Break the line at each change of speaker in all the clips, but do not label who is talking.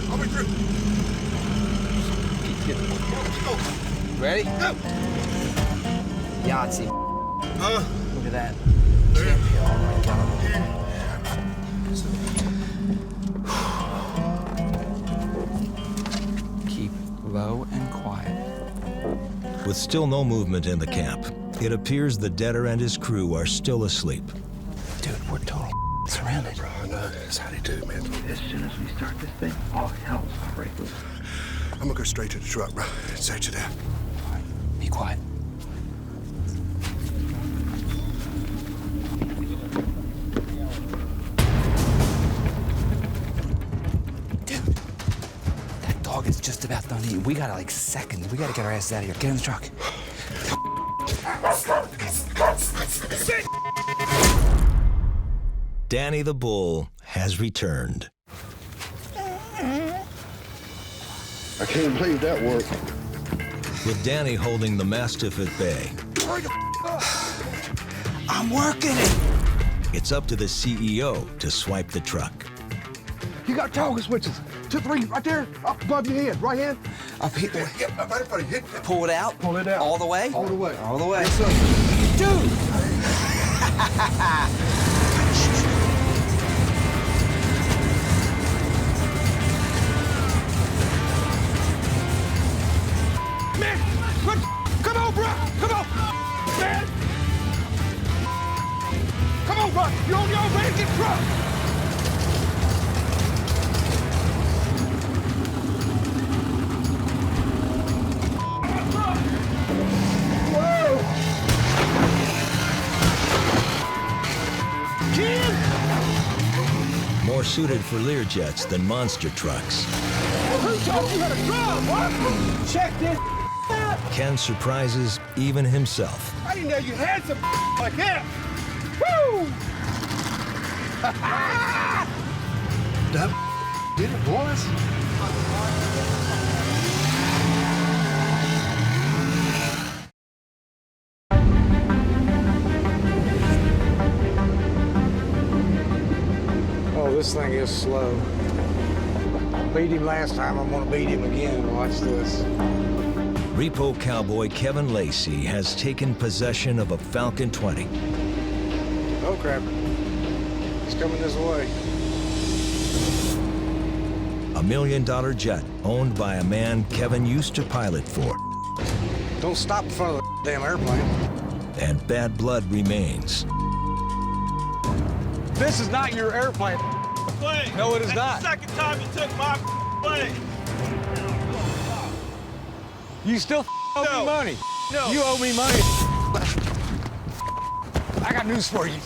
I'll be through.
Ready?
Go!
Yahtzee. Look at that.
There.
Oh my God. Keep low and quiet.
With still no movement in the camp, it appears the debtor and his crew are still asleep.
Dude, we're total surrounded.
I know. That's how they do, man.
As soon as we start this thing, all hell's break loose.
I'm gonna go straight to the truck, bro. Say to them.
All right, be quiet. Dude, that dog is just about done eating. We got like seconds. We gotta get our asses out of here. Get in the truck.
Danny the Bull has returned.
I can't believe that worked.
With Danny holding the Mastiff at bay,
I'm working it.
it's up to the CEO to swipe the truck.
You got toggle switches. 2, 3, right there, up above your head. Right hand.
Up here.
Yeah, right in front of you. Hit.
Pull it out.
Pull it out.
All the way.
All the way.
All the way.
Yes, sir.
Dude.
Man, come on, bro. Come on. Man. Come on, bro. You're on your own way to get truck.
More suited for Learjets than monster trucks.
Who told you how to drive, what? Check this out.
Ken surprises even himself.
I didn't know you had some like that. Woo! That did it, boys.
Oh, this thing is slow. Beat him last time, I'm gonna beat him again. Watch this.
Repo cowboy Kevin Lacey has taken possession of a Falcon 20.
Oh, crap. He's coming this way.
A $1 million jet owned by a man Kevin used to pilot for.
Don't stop in front of the damn airplane.
And bad blood remains.
This is not your airplane.
Plane.
No, it is
That's
not.
the second time you took my plane.
You still owe
No.
me money.
No.
You owe me money. I got news for you.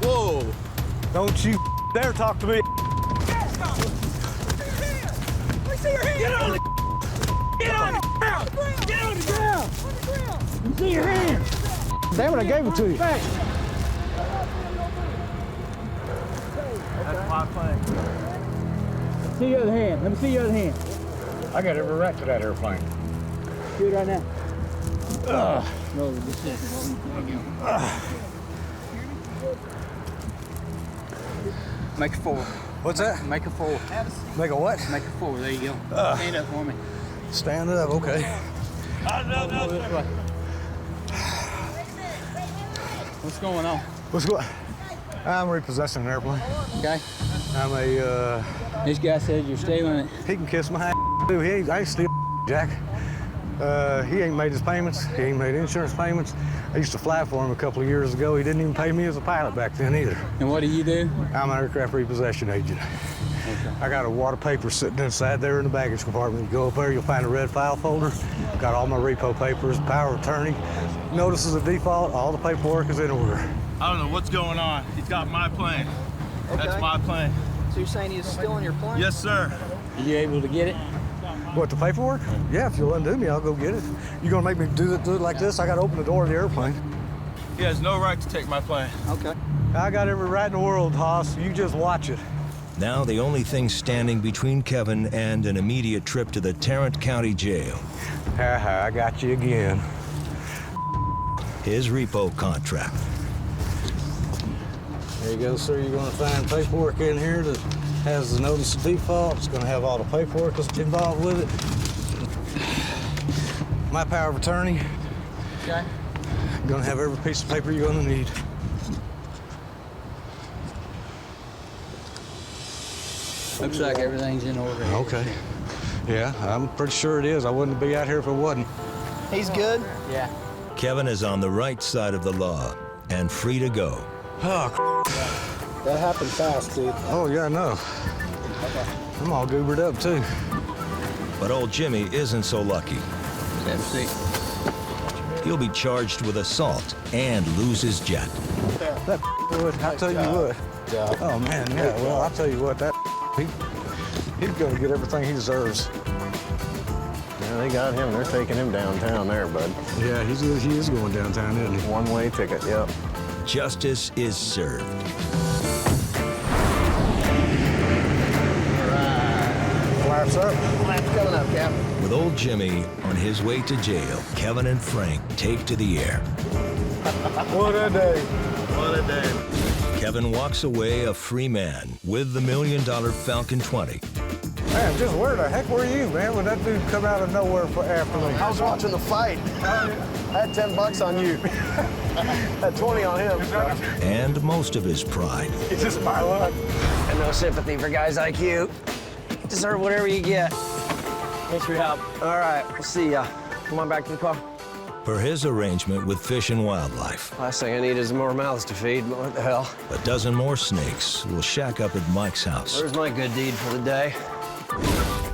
Whoa.
Don't you dare talk to me.
Get on the Get on the ground. Get on the ground.
Let me see your hand. Damn it, I gave it to you.
That's my plane.
See your other hand. Let me see your other hand.
I got every right to that airplane.
Do it right now. No, this is Make a 4.
What's that?
Make a 4.
Make a what?
Make a 4. There you go. Stand up for me.
Stand up, okay.
Go this way. What's going on?
What's going? I'm repossessing an airplane.
Okay.
I'm a,
This guy said you're stealing it.
he can kiss my dude. I ain't stealing Jack. He ain't made his payments. He ain't made insurance payments. I used to fly for him a couple of years ago. He didn't even pay me as a pilot back then either.
And what do you do?
I'm an aircraft repossession agent.
Okay.
I got a wad of papers sitting inside there in the baggage compartment. You go up there, you'll find a red file folder. Got all my repo papers, power of attorney, notices of default, all the paperwork is in order.
I don't know what's going on. He's got my plane. That's my plane.
So you're saying he's stealing your plane?
Yes, sir.
Are you able to get it?
What, the paperwork? Yeah, if you'll undo me, I'll go get it. You gonna make me do it like this? I gotta open the door of the airplane.
He has no right to take my plane.
Okay.
I got every right in the world, Hoss. You just watch it.
Now the only thing standing between Kevin and an immediate trip to the Tarrant County Jail,
Ha, I got you again.
his repo contract.
There you go, sir. You're going to find paperwork in here that has the notice of default. It's going to have all the paperwork that's involved with it. My power of attorney.
Okay.
Going to have every piece of paper you're going to need.
Looks like everything's in order.
Okay. Yeah, I'm pretty sure it is. I wouldn't be out here if it wasn't.
He's good?
Yeah.
Kevin is on the right side of the law and free to go.
Oh,
That happened fast, dude.
oh yeah, I know. I'm all goobered up, too.
But old Jimmy isn't so lucky.
Have a seat.
He'll be charged with assault and lose his jet.
That would, I'll tell you what. Oh, man, yeah, well, I'll tell you what, that he's going to get everything he deserves.
Yeah, they got him. They're taking him downtown there, bud.
Yeah, he is going downtown, isn't he?
One-way ticket, yep.
Justice is served.
Flaps up. Flaps coming up, Cap.
With old Jimmy on his way to jail, Kevin and Frank take to the air.
What a day.
What a day.
Kevin walks away a free man with the $1 million Falcon 20.
Man, just where the heck were you, man, when that dude come out of nowhere after me?
I was watching the fight. I had $10 on you. Had 20 on him.
And most of his pride.
It's just my luck.
And no sympathy for guys like you. You deserve whatever you get. Thanks for your help. All right, we'll see ya. Come on back to the car.
For his arrangement with Fish and Wildlife,
Last thing I need is more mouths to feed, but what the hell?
a dozen more snakes will shack up at Mike's house.
Where's my good deed for the day?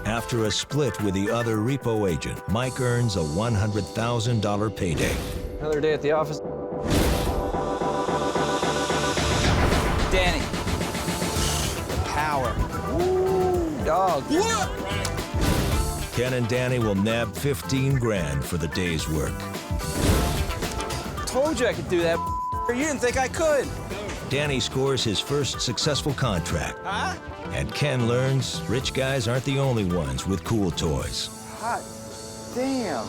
After a split with the other repo agent, Mike earns a $100,000 payday.
Another day at the office. Danny. The power. Ooh, dog.
Ken and Danny will nab 15 grand for the day's work.
Told you I could do that. You didn't think I could.
Danny scores his first successful contract.
Huh?
And Ken learns rich guys aren't the only ones with cool toys.
Hot damn.